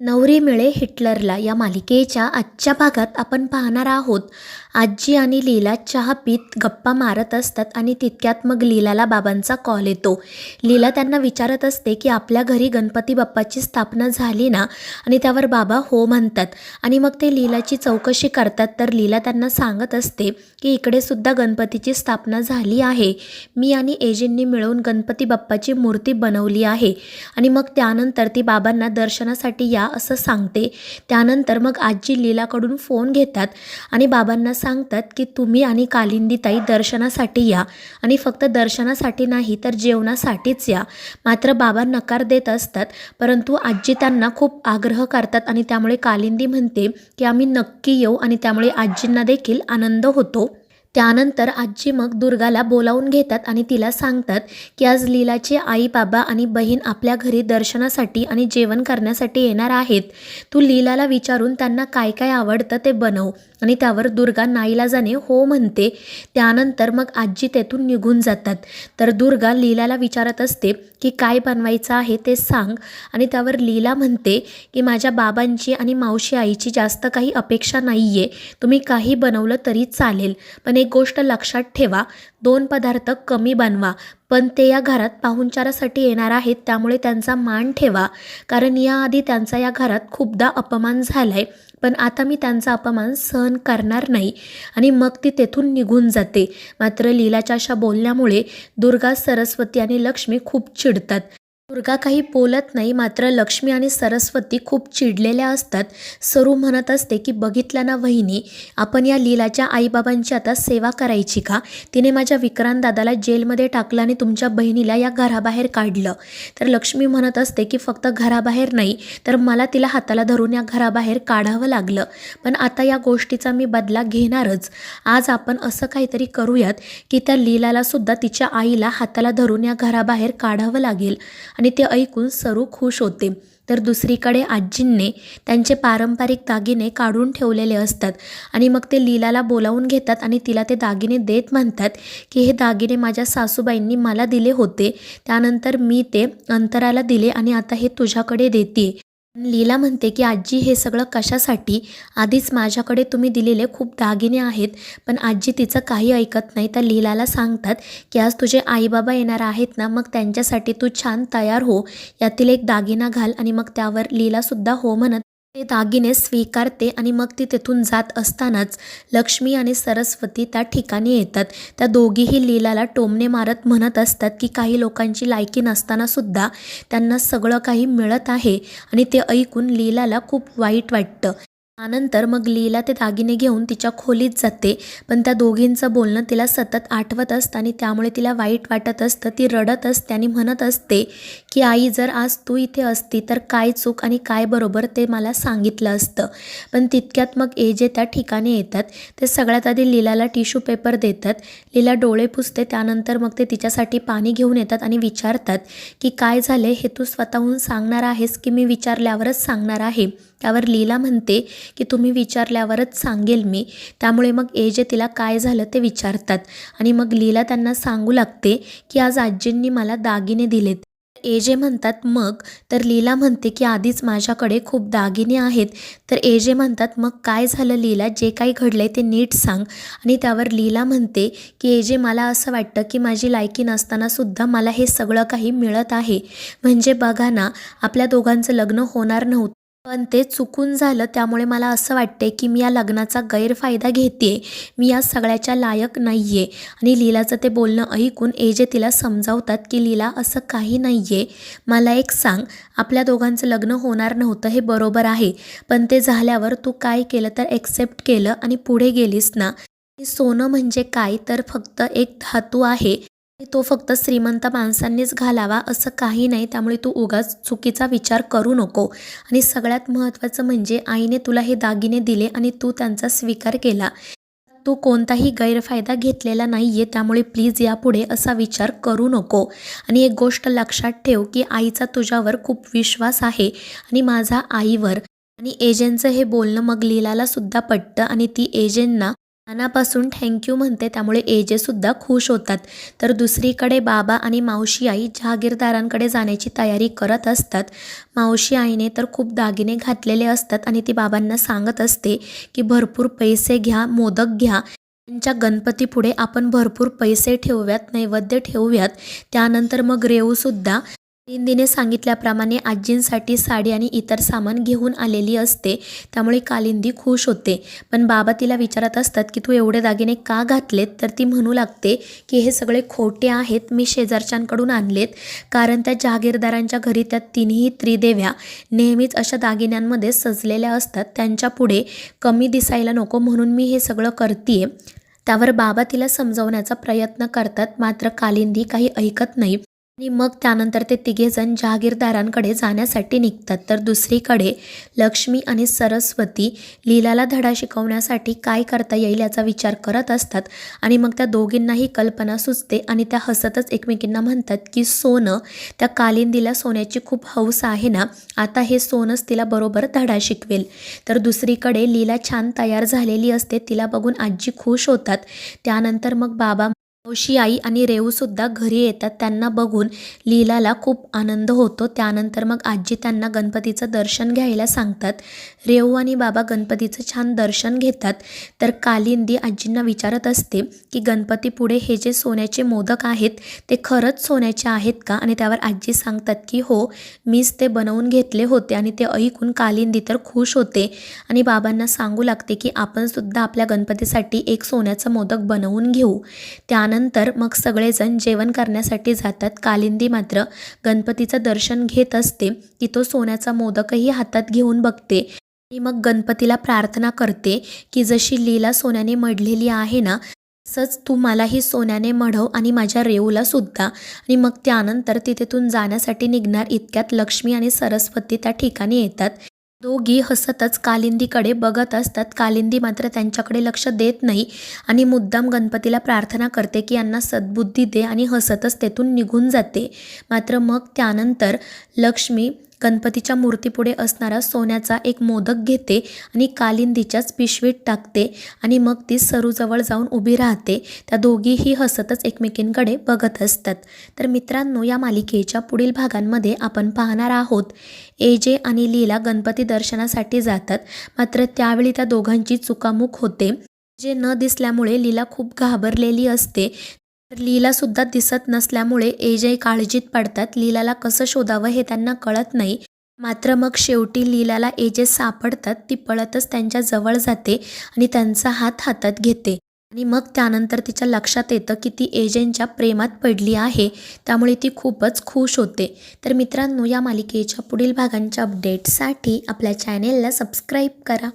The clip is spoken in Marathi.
नवरी मिळे हिटलरला या मालिकेच्या आजच्या भागात आपण पाहणार आहोत. आजी आणि लीला चहा पीत गप्पा मारत असतात आणि तितक्यात मग लीलाला बाबांचा कॉल येतो. लीला त्यांना विचारत असते की आपल्या घरी गणपती बाप्पाची स्थापना झाली ना, आणि त्यावर बाबा हो म्हणतात. आणि मग ते लीलाची चौकशी करतात. तर लीला त्यांना सांगत असते की इकडे सुद्धा गणपतीची स्थापना झाली आहे. मी आणि एजेंनी मिळून गणपती बाप्पाची मूर्ती बनवली आहे. आणि मग त्यानंतर ती बाबांना दर्शनासाठी या असं सांगते. त्यानंतर मग आजी लीलाकडून फोन घेतात आणि बाबांना सांगतात की तुम्ही आणि कालिंदीताई दर्शनासाठी या, आणि फक्त दर्शनासाठी नाही तर जेवणासाठीच या. मात्र बाबा नकार देत असतात, परंतु आजी त्यांना खूप आग्रह करतात आणि त्यामुळे कालिंदी म्हणते की आम्ही नक्की येऊ, आणि त्यामुळे आजींना देखील आनंद होतो. त्यानंतर आजी मग दुर्गाला बोलावून घेतात आणि तिला सांगतात की आज लीलाचे आई, बाबा आणि बहीण आपल्या घरी दर्शनासाठी आणि जेवण करण्यासाठी येणार आहेत. तू लीलाला विचारून त्यांना काय काय आवडतं ते बनव. आणि त्यावर दुर्गा नाईलाजाने हो म्हणते. त्यानंतर मग आजी तेथून निघून जातात. तर दुर्गा लीलाला विचारत असते की काय बनवायचं आहे ते सांग. आणि त्यावर लीला म्हणते की माझ्या बाबांची आणि मावशी आईची जास्त काही अपेक्षा नाही आहे, तुम्ही काही बनवलं तरी चालेल. पण एक गोष्ट लक्षात ठेवा, 2 पदार्थ कमी बनवा. पण ते या घरात पाहुणचारासाठी येणार आहेत, त्यामुळे त्यांचा मान ठेवा. कारण याआधी त्यांचा या घरात खूपदा अपमान झालाय, पण आता मी त्यांचा अपमान सहन करणार नाही. आणि मग ती तेथून निघून जाते. मात्र लीलाच्या अशा बोलण्यामुळे दुर्गा, सरस्वती आणि लक्ष्मी खूप चिडतात. दुर्गा काही बोलत नाही, मात्र लक्ष्मी आणि सरस्वती खूप चिडलेल्या असतात. सरू म्हणत असते की बघितलं ना वहिनी, आपण या लीलाच्या आईबाबांची आता सेवा करायची का? तिने माझ्या विक्रांत दादाला जेलमध्ये टाकलं आणि तुमच्या बहिणीला या घराबाहेर काढलं. तर लक्ष्मी म्हणत असते की फक्त घराबाहेर नाही तर मला तिला हाताला धरून या घराबाहेर काढावं लागलं, पण आता या गोष्टीचा मी बदला घेणारच. आज आपण असं काहीतरी करूयात की त्या लीलाला सुद्धा तिच्या आईला हाताला धरून या घराबाहेर काढावं लागेल. आणि ते ऐकून सरू खुश होते. तर दुसरीकडे आजींनी त्यांचे पारंपरिक दागिने काढून ठेवलेले असतात. आणि मग ते लीलाला बोलावून घेतात आणि तिला ते दागिने देत म्हणतात की हे दागिने माझ्या सासूबाईंनी मला दिले होते, त्यानंतर मी ते अंतराला दिले आणि आता हे तुझ्याकडे देते. लीला म्हणते की आजी हे सगळं कशासाठी? आधीच माझ्याकडे तुम्ही दिलेले खूप दागिने आहेत. पण आजी तिचं काही ऐकत नाही. तर लीलाला सांगतात की आज तुझे आईबाबा येणार आहेत ना, मग त्यांच्यासाठी तू छान तयार हो, यातील एक दागिना घाल. आणि मग त्यावर लीलासुद्धा हो म्हणत ते दागिने स्वीकारते. आणि मग ती तेथून जात असतानाच लक्ष्मी आणि सरस्वती त्या ठिकाणी येतात. त्या दोघीही लीलाला टोमणे मारत म्हणत असतात की काही लोकांची लायकी नसताना सुद्धा त्यांना सगळं काही मिळत आहे. आणि ते ऐकून लीलाला खूप वाईट वाटतं. त्यानंतर मग लीला ते दागिने घेऊन तिच्या खोलीत जाते. पण त्या दोघींचं बोलणं तिला सतत आठवत असतं आणि त्यामुळे तिला वाईट वाटत असतं. ती रडत असते आणि म्हणत असते की आई, जर आज तू इथे असती तर काय चूक आणि काय बरोबर ते मला सांगितलं असतं. पण तितक्यात मग एजे त्या ठिकाणी येतात. ते सगळ्यात आधी लीलाला टिश्यू पेपर देतात. लीला डोळे पुसते. त्यानंतर मग ते तिच्यासाठी पाणी घेऊन येतात आणि विचारतात की काय झाले, हे तू स्वतःहून सांगणार आहेस की मी विचारल्यावरच सांगणार आहे? त्यावर लीला म्हणते की तुम्ही विचारल्यावरच सांगेल मी. त्यामुळे मग एजे तिला काय झालं ते विचारतात. आणि मग लीला त्यांना सांगू लागते की आज आजींनी मला दागिने दिलेत. एजे म्हणतात मग? तर लीला म्हणते की आधीच माझ्याकडे खूप दागिने आहेत. तर एजे म्हणतात मग काय झालं लीला, जे काही घडलंय ते नीट सांग. आणि त्यावर लीला म्हणते की एजे, मला असं वाटतं की माझी लायकी नसताना सुद्धा मला हे सगळं काही मिळत आहे. म्हणजे बघा ना, आपल्या दोघांचं लग्न होणार नव्हतं, पण ते चुकून झालं. त्यामुळे मला असं वाटते की मी या लग्नाचा गैरफायदा घेते, मी या सगळ्याच्या लायक नाही आहे. आणि लीलाचं ते बोलणं ऐकून एजे तिला समजावतात की लीला, असं काही नाही आहे. मला एक सांग, आपल्या दोघांचं लग्न होणार नव्हतं हे बरोबर आहे, पण ते झाल्यावर तू काय केलं तर एक्सेप्ट केलं आणि पुढे गेलीस ना. सोनं म्हणजे काय, तर फक्त एक धातू आहे. तो फक्त श्रीमंत माणसांनीच घालावा असं काही नाही. त्यामुळे तू उगाच चुकीचा विचार करू नको. आणि सगळ्यात महत्त्वाचं म्हणजे आईने तुला हे दागिने दिले आणि तू त्यांचा स्वीकार केला. तू कोणताही गैरफायदा घेतलेला नाही आहे. त्यामुळे प्लीज यापुढे असा विचार करू नको. आणि एक गोष्ट लक्षात ठेव की आईचा तुझ्यावर खूप विश्वास आहे आणि माझा आईवर. आणि एजंटचं हे बोलणं मग लीलाला सुद्धा पटतं आणि ती एजंटना मनापासून थँक्यू म्हणते, त्यामुळे एजेसुद्धा खुश होतात. तर दुसरीकडे बाबा आणि मावशी आई जहागीरदारांकडे जाण्याची तयारी करत असतात. मावशी आईने तर खूप दागिने घातलेले असतात आणि ती बाबांना सांगत असते की भरपूर पैसे घ्या, मोदक घ्या. त्यांच्या गणपतीपुढे आपण भरपूर पैसे ठेवूयात, नैवेद्य ठेवूयात. त्यानंतर मग रेऊसुद्धा कालिंदीने सांगितल्याप्रमाणे आजींसाठी साडी आणि इतर सामान घेऊन आलेली असते. त्यामुळे कालिंदी खुश होते. पण बाबा तिला विचारत असतात की तू एवढे दागिने का घातलेत? तर ती म्हणू लागते की हे सगळे खोटे आहेत, मी शेजारच्यांकडून आणलेत. कारण त्या जहागीरदारांच्या घरी त्या तिन्ही त्रिदेव्या नेहमीच अशा दागिन्यांमध्ये सजलेल्या असतात. त्यांच्या पुढे कमी दिसायला नको म्हणून मी हे सगळं करतीये. त्यावर बाबा तिला समजवण्याचा प्रयत्न करतात, मात्र कालिंदी काही ऐकत नाही. आणि मग त्यानंतर ते तिघेजण जहागीरदारांकडे जाण्यासाठी निघतात. तर दुसरीकडे लक्ष्मी आणि सरस्वती लीलाला धडा शिकवण्यासाठी काय करता येईल याचा विचार करत असतात. आणि मग त्या दोघींनाही कल्पना सुचते आणि त्या हसतच एकमेकींना म्हणतात की सोनं, त्या कालिंदीला सोन्याची खूप हौस आहे ना, आता हे सोनंच तिला बरोबर धडा शिकवेल. तर दुसरीकडे लीला छान तयार झालेली असते, तिला बघून आजी खुश होतात. त्यानंतर मग बाबा, मावशी आई आणि रेऊसुद्धा घरी येतात. त्यांना बघून लीलाला खूप आनंद होतो. त्यानंतर मग आजी त्यांना गणपतीचं दर्शन घ्यायला सांगतात. रेऊ आणि बाबा गणपतीचं छान दर्शन घेतात. तर कालिंदी आजींना विचारत असते की गणपतीपुढे हे जे सोन्याचे मोदक आहेत ते खरंच सोन्याचे आहेत का? आणि त्यावर आजी सांगतात की हो, मीच ते बनवून घेतले होते. आणि ते ऐकून कालिंदी तर खुश होते आणि बाबांना सांगू लागते की आपण सुद्धा आपल्या गणपतीसाठी एक सोन्याचं मोदक बनवून घेऊ. त्यानंतर मग सगळेजण जेवण करण्यासाठी जातात. कालिंदी मात्र गणपतीचं दर्शन घेत असते. ती तो सोन्याचा मोदकही हातात घेऊन बघते आणि मग गणपतीला प्रार्थना करते की जशी लीला सोन्याने मढलेली आहे ना, तसंच तू मलाही सोन्याने मढव आणि माझ्या रेऊला सुद्धा. आणि मग त्यानंतर ती तिथून जाण्यासाठी निघणार इतक्यात लक्ष्मी आणि सरस्वती त्या ठिकाणी येतात. दोघी हसतच कालिंदीकडे बघत असतात. कालिंदी मात्र त्यांच्याकडे लक्ष देत नाही आणि मुद्दाम गणपतीला प्रार्थना करते की यांना सद्बुद्धी दे आणि हसतच तेथून निघून जाते. मात्र मग त्यानंतर लक्ष्मी गणपतीच्या मूर्तीपुढे असणारा सोन्याचा एक मोदक घेते आणि कालिंदीच्याच पिशवीत टाकते आणि मग ती सरूजवळ जाऊन उभी राहते. त्या दोघीही हसतच एकमेकींकडे बघत असतात. तर मित्रांनो, या मालिकेच्या पुढील भागांमध्ये आपण पाहणार आहोत एजे आणि लीला गणपती दर्शनासाठी जातात. मात्र त्यावेळी त्या दोघांची चुकामुक होते. जे न दिसल्यामुळे लीला खूप घाबरलेली असते. तर लीलासुद्धा दिसत नसल्यामुळे एजे काळजीत पडतात. लीलाला कसं शोधावं हे त्यांना कळत नाही. मात्र मग शेवटी लीलाला एजे सापडतात. ती पळतच त्यांच्या जवळ जाते आणि त्यांचा हात हातात घेते. आणि मग त्यानंतर तिच्या लक्षात येतं की ती एजेंच्या प्रेमात पडली आहे. त्यामुळे ती खूपच खुश होते. तर मित्रांनो, या मालिकेच्या पुढील भागांच्या अपडेट्ससाठी आपल्या चॅनेलला सबस्क्राईब करा.